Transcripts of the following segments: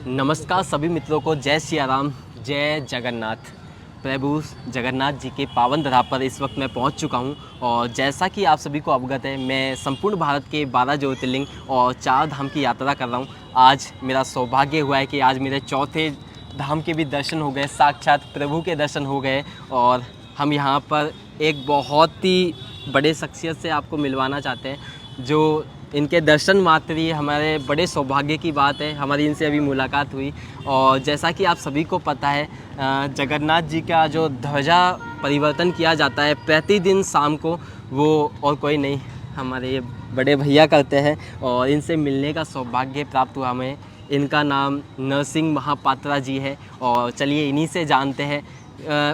नमस्कार सभी मित्रों को, जय सिया राम, जय जगन्नाथ। प्रभु जगन्नाथ जी के पावन धरा पर इस वक्त मैं पहुंच चुका हूं और जैसा कि आप सभी को अवगत है, मैं संपूर्ण भारत के 12 ज्योतिर्लिंग और 4 धाम की यात्रा कर रहा हूं। आज मेरा सौभाग्य हुआ है कि आज मेरे चौथे धाम के भी दर्शन हो गए, साक्षात प्रभु के दर्शन हो गए। और हम यहाँ पर एक बहुत ही बड़े शख्सियत से आपको मिलवाना चाहते हैं, जो इनके दर्शन मात्र ही हमारे बड़े सौभाग्य की बात है। हमारी इनसे अभी मुलाकात हुई और जैसा कि आप सभी को पता है, जगन्नाथ जी का जो ध्वजा परिवर्तन किया जाता है प्रतिदिन शाम को, वो और कोई नहीं हमारे ये बड़े भैया करते हैं और इनसे मिलने का सौभाग्य प्राप्त हुआ हमें। इनका नाम नरसिंह महापात्रा जी है और चलिए इन्हीं से जानते हैं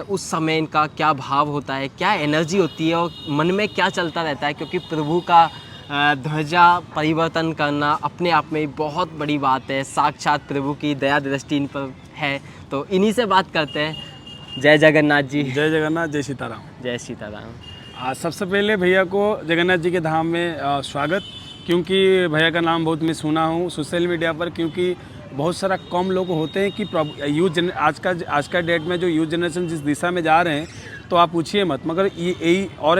उस समय इनका क्या भाव होता है, क्या एनर्जी होती है और मन में क्या चलता रहता है, क्योंकि प्रभु का ध्वजा परिवर्तन करना अपने आप में बहुत बड़ी बात है। साक्षात प्रभु की दया दृष्टि इन पर है, तो इन्हीं से बात करते हैं। जय जगन्नाथ जी। जय जगन्नाथ, जय सीताराम। जय सीताराम। सबसे पहले भैया को जगन्नाथ जी के धाम में स्वागत, क्योंकि भैया का नाम बहुत मैं सुना हूँ सोशल मीडिया पर, क्योंकि बहुत सारा कम लोग होते हैं कि आज का डेट में जो यूथ जनरेशन जिस दिशा में जा रहे हैं, तो आप पूछिए मत, मगर यही और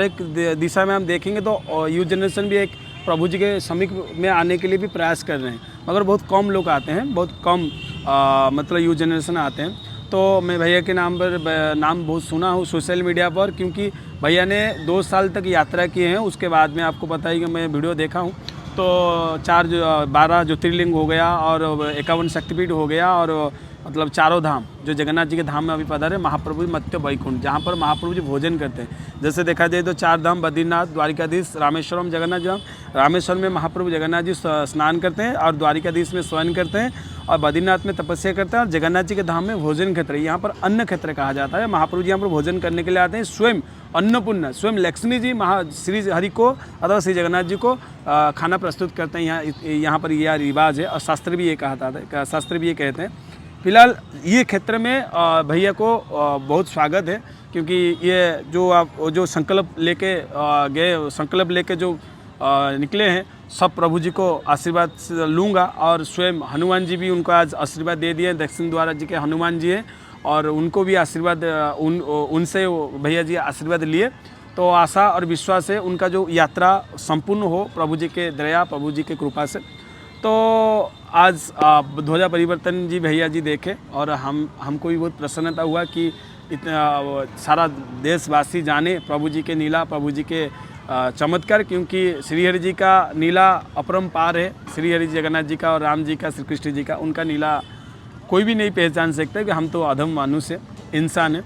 एक दिशा में हम देखेंगे तो यूथ जनरेशन भी एक प्रभु जी के समीप में आने के लिए भी प्रयास कर रहे हैं, मगर बहुत कम लोग आते हैं, बहुत कम मतलब यूथ जनरेशन आते हैं। तो मैं भैया के नाम बहुत सुना हूँ सोशल मीडिया पर, क्योंकि भैया ने 2 साल तक यात्रा किए हैं। उसके बाद में आपको पता ही कि मैं वीडियो देखा हूँ, तो 12 ज्योतिर्लिंग हो गया और 51 शक्तिपीठ हो गया, और मतलब चारों धाम जो जगन्नाथ जी के धाम में अभी पधारे, महाप्रभु मत्स्य वैकुंठ, जहाँ पर महाप्रभु जी भोजन करते हैं। जैसे देखा जाए तो 4 धाम बद्रीनाथ, द्वारिकाधीश, रामेश्वरम, जगन्नाथ धाम। रामेश्वरम में महाप्रभु जगन्नाथ जी स्नान करते हैं और द्वारिकाधीश में स्वयं करते हैं और बद्रीनाथ में तपस्या करते हैं और जगन्नाथ जी के धाम में भोजन क्षेत्र, यहाँ पर अन्न क्षेत्र कहा जाता है। महाप्रभु जी यहाँ पर भोजन करने के लिए आते हैं। स्वयं अन्नपूर्णा, स्वयं लक्ष्मी जी श्री हरि को अथवा श्री जगन्नाथ जी को खाना प्रस्तुत करते हैं। यहाँ पर यह रिवाज है और शास्त्र भी ये शास्त्र भी ये कहते हैं। फिलहाल ये क्षेत्र में भैया को बहुत स्वागत है, क्योंकि ये जो संकल्प लेके जो निकले हैं, सब प्रभु जी को आशीर्वाद लूँगा। और स्वयं हनुमान जी भी उनको आज आशीर्वाद दे दिए। दक्षिण द्वारा जी के हनुमान जी हैं और उनको भी आशीर्वाद उनसे भैया जी आशीर्वाद लिए। तो आशा और विश्वास है उनका जो यात्रा संपूर्ण हो प्रभु जी के दया, प्रभु जी के कृपा से। तो आज ध्वजा परिवर्तन जी भैया जी देखे और हमको भी बहुत प्रसन्नता हुआ कि इतना सारा देशवासी जाने प्रभु जी के नीला, प्रभु जी के चमत्कार, क्योंकि श्रीहरि जी का नीला अपरंपार है। श्रीहरि जगन्नाथ जी का और राम जी का, श्री कृष्ण जी का, उनका नीला कोई भी नहीं पहचान सकता कि हम तो अधम मानुष है, इंसान है।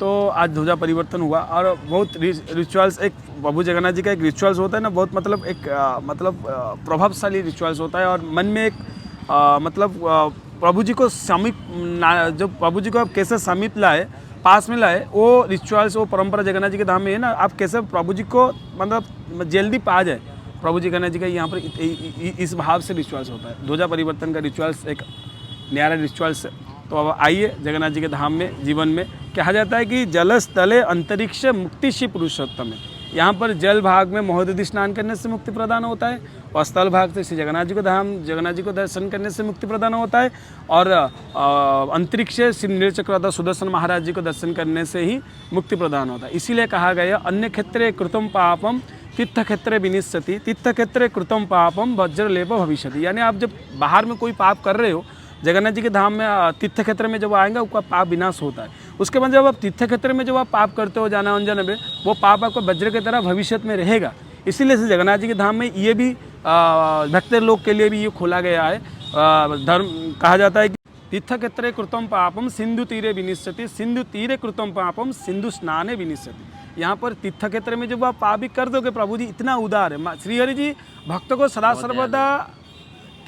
तो आज ध्वजा परिवर्तन हुआ और बहुत रिचुअल्स, एक प्रभु जगन्नाथ जी का एक रिचुअल्स होता है ना, बहुत मतलब प्रभावशाली रिचुअल्स होता है। और मन में एक प्रभु जी को समीप, जो प्रभु जी को आप कैसे समीप लाए, पास में लाए, वो रिचुअल्स, वो परंपरा जगन्नाथ जी के धाम में है ना। आप कैसे प्रभु जी को मतलब जल्दी पा जाए प्रभु जी जगन्नाथ जी का, यहाँ पर इस भाव से रिचुअल्स होता है। ध्वजा परिवर्तन का रिचुअल्स एक न्यारा रिचुअल्स है। तो अब आइए जगन्नाथ जी के धाम में। जीवन में कहा जाता है कि जलस्थले अंतरिक्ष मुक्तिशी पुरुषोत्तम है। यहाँ पर जल भाग में महोदधि स्नान करने से मुक्ति प्रदान होता है और स्थल भाग से श्री जगन्नाथ जी को जगन्नाथ जी को दर्शन करने से मुक्ति प्रदान होता है, और अंतरिक्ष श्री नीलचक्रवर्ती सुदर्शन महाराज जी को दर्शन करने से ही मुक्ति प्रदान होता है। इसीलिए कहा गया अन्य क्षेत्रे कृतम पापम तीर्थ क्षेत्रे विनिश्यति, तीर्थ क्षेत्रे कृतम पापम वज्रलेप भविष्यति। यानी आप जब बाहर में कोई पाप कर रहे हो, जगन्नाथ जी के धाम में तीर्थ क्षेत्र में जब आएंगे उसका पाप विनाश होता है। उसके बाद जब आप तीर्थ क्षेत्र में जब आप पाप करते हो जाना अनजाने में, वो पाप आपको वज्र की तरह भविष्य में रहेगा। इसीलिए से जगन्नाथ जी के धाम में ये भी भक्त लोग के लिए भी ये खोला गया है। धर्म कहा जाता है कि तीर्थ क्षेत्रे कृतम पापम सिंधु तीरे विनिश्यति, सिंधु तीरे कृतम पापम सिंधु स्नाने विनिश्यति। यहाँ पर तीर्थ क्षेत्र में जब आप पाप भी कर दोगे, प्रभु जी इतना उदार है। श्रीहरि जी भक्तों को सदा सर्वदा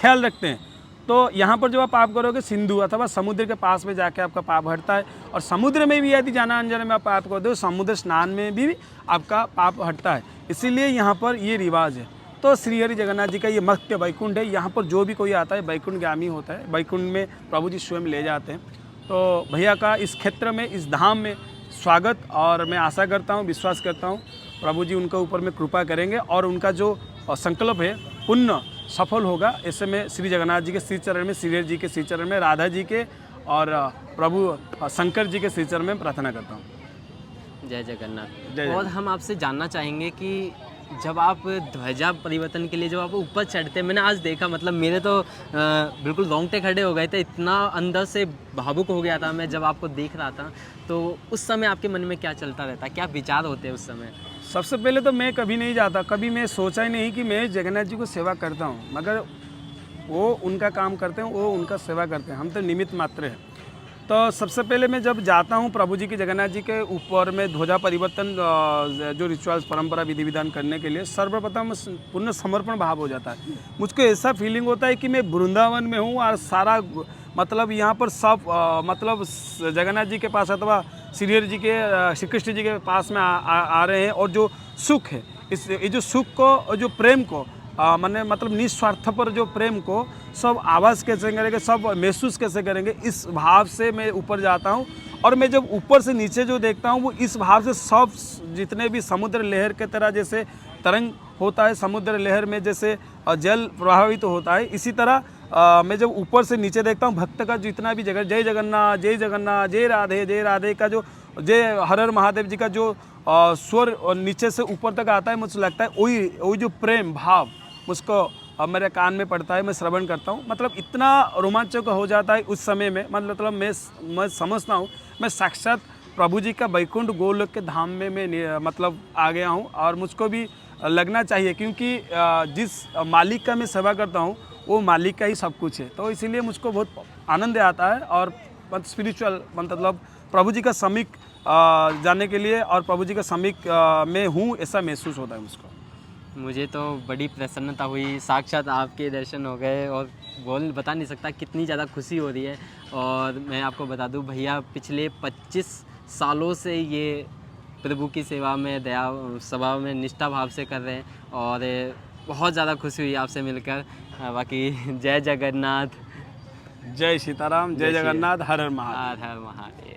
ख्याल रखते हैं। तो यहाँ पर जब आप पाप करोगे, सिंधु अथवा समुद्र के पास में जाके आपका पाप हटता है। और समुद्र में भी यदि जाना अनजाने में आप पाप करते हो, समुद्र स्नान में भी आपका पाप हटता है। इसीलिए यहाँ पर ये रिवाज है। तो श्रीहरि जगन्नाथ जी का ये मत्स्य वैकुंठ है। यहाँ पर जो भी कोई आता है वैकुंठगामी होता है। वैकुंठ में प्रभु जी स्वयं ले जाते हैं। तो भैया का इस क्षेत्र में, इस धाम में स्वागत, और मैं आशा करता हूँ, विश्वास करता हूँ प्रभु जी उनके ऊपर में कृपा करेंगे और उनका जो संकल्प है पुण्य सफल होगा। ऐसे में श्री जगन्नाथ जी के श्री चरण में, श्री जी के श्री चरण में, राधा जी के और प्रभु शंकर जी के श्री चरण में प्रार्थना करता हूँ। जय जगन्नाथ। जय और हम आपसे जानना चाहेंगे कि जब आप ध्वजा परिवर्तन के लिए जब आप ऊपर चढ़ते हैं, मैंने आज देखा, मतलब मेरे तो बिल्कुल रोंगटे खड़े हो गए थे, इतना अंदर से भावुक हो गया था मैं जब आपको देख रहा था। तो उस समय आपके मन में क्या चलता रहता, क्या विचार होते हैं उस समय? सबसे पहले तो मैं कभी नहीं जाता, कभी मैं सोचा ही नहीं कि मैं जगन्नाथ जी को सेवा करता हूँ, मगर वो उनका काम करते हैं, वो उनका सेवा करते हैं, हम तो निमित्त मात्र हैं। तो सबसे पहले मैं जब जाता हूँ प्रभु जी के, जगन्नाथ जी के ऊपर में ध्वजा परिवर्तन जो रिचुअल्स परंपरा विधि विधान करने के लिए सर्वप्रथम पूर्ण समर्पण भाव हो जाता है। मुझको ऐसा फीलिंग होता है कि मैं वृंदावन में हूँ और सारा मतलब यहाँ पर सब मतलब जगन्नाथ जी के पास अथवा श्री हरि जी के, श्री कृष्ण जी के पास में आ रहे हैं। और जो सुख है, इस ये जो सुख को और जो प्रेम को मैंने मतलब निस्वार्थ पर जो प्रेम को सब आवाज़ कैसे करेंगे, सब महसूस कैसे करेंगे, इस भाव से मैं ऊपर जाता हूँ। और मैं जब ऊपर से नीचे जो देखता हूँ वो इस भाव से सब जितने भी समुद्र लहर के तरह जैसे तरंग होता है, समुद्र लहर में जैसे जल प्रभावित होता है, इसी तरह मैं जब ऊपर से नीचे देखता हूँ भक्त का जितना भी जगह जय जगन्नाथ जय जगन्नाथ जय राधे का जो जय हर हर महादेव जी का जो स्वर और नीचे से ऊपर तक आता है, मुझे लगता है वही जो प्रेम भाव मुझको मेरे कान में पड़ता है, मैं श्रवण करता हूँ। मतलब इतना रोमांचक हो जाता है उस समय में, मतलब मैं समझता हूँ मैं साक्षात प्रभु जी का वैकुंठ गोलोक के धाम में मैं मतलब आ गया हूँ। और मुझको भी लगना चाहिए, क्योंकि जिस मालिक का मैं सेवा करता हूँ वो मालिक का ही सब कुछ है। तो इसीलिए मुझको बहुत आनंद आता है और स्पिरिचुअल मतलब प्रभु जी का समीप जाने के लिए और प्रभु जी का समीप में हूँ ऐसा महसूस होता है मुझको। मुझे तो बड़ी प्रसन्नता हुई, साक्षात आपके दर्शन हो गए और बता नहीं सकता कितनी ज़्यादा खुशी हो रही है। और मैं आपको बता दूं भैया पिछले 25 सालों से ये प्रभु की सेवा में, दया सभा में निष्ठा भाव से कर रहे हैं और बहुत ज़्यादा खुशी हुई आपसे मिलकर। बाकी जय जगन्नाथ, जय सीताराम, जय जगन्नाथ, हर हर महादेव। हर हर महादेव।